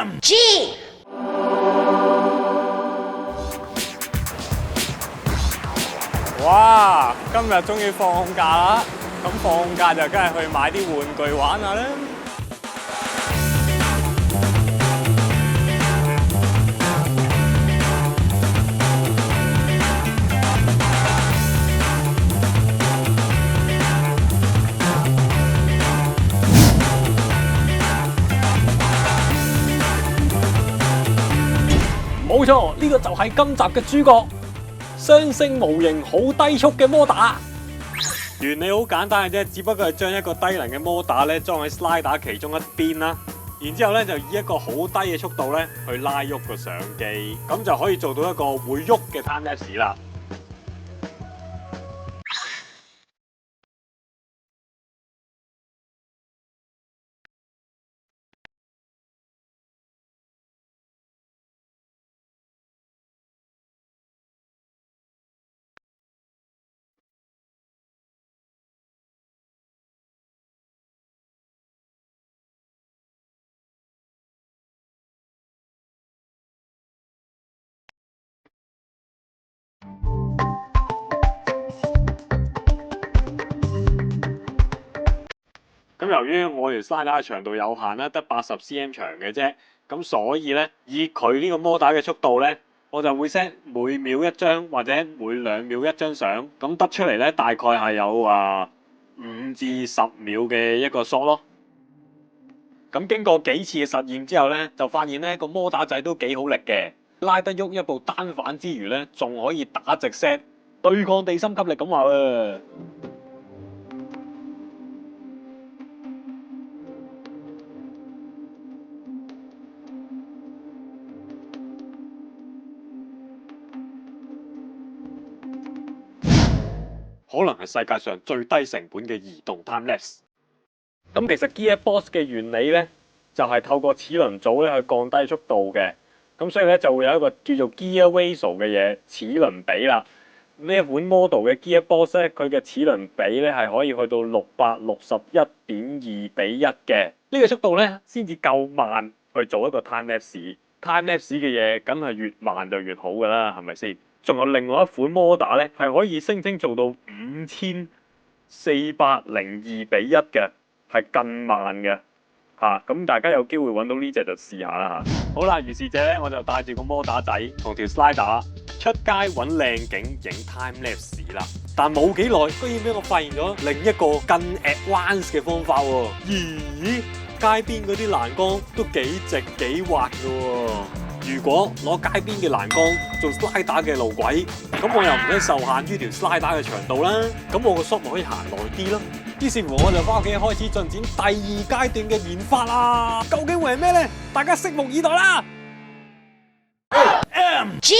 OMG！ 哇！今日終於放假啦，咁放假就梗係去買啲玩具玩下啦。冇錯，呢個就係今集嘅主角。雙星模型好低速嘅摩打，原理好簡單嘅啫，只不過係將一個低能嘅摩打咧裝喺 slider 其中一邊啦，然之後咧就以一個好低嘅速度咧去拉喐個相機，咁就可以做到一個會喐嘅 time lapse 啦。咁由於我條 slider 嘅長度有限啦，得80cm 長嘅啫，咁所以咧以佢呢個摩打嘅速度咧，我就會 set 每秒一張或者每2秒一張相，咁得出嚟咧大概係有5至10秒嘅一個 shot 咯。咁經過幾次嘅實驗之後咧，就發現咧個摩打仔都幾好力嘅，拉得喐一部單反之餘咧，仲可以打直 set，對抗地心吸力咁話啊！可能係世界上最低成本嘅移動 time lapse。咁其實 Gearbox 嘅原理咧，就係透過齒輪組咧去降低速度嘅。咁所以咧就會有一個叫做 Gear Ratio 嘅嘢，齒輪比啦。呢一款 model 嘅 Gearbox 咧，佢嘅齒輪比咧係可以去到661.2:1嘅。呢個速度咧先至夠慢去做一個 time lapse。time lapse 嘅嘢梗係越慢就越好㗎啦，係咪先？仲有另外一款摩打咧，係可以聲稱做到5402:1嘅，係更慢嘅嚇。咁大家有機會揾到呢隻就試下啦嚇。好啦，如是者咧，我就帶住個摩打仔同條 slider 出街揾靚景影 time lapse 啦。但冇幾耐，居然俾我發現咗另一個更 advanced 嘅方法喎。咦？街邊嗰啲欄杆都幾直幾滑㗎喎。如果攞街邊嘅欄杆做 slider 嘅路軌，咁我又唔使受限於條 slider 嘅長度啦，咁我個 shot 咪可以行耐啲咯。於是乎我就翻屋企開始進展第2階段嘅研發啦。究竟會係咩呢？大家拭目以待啦！OMG！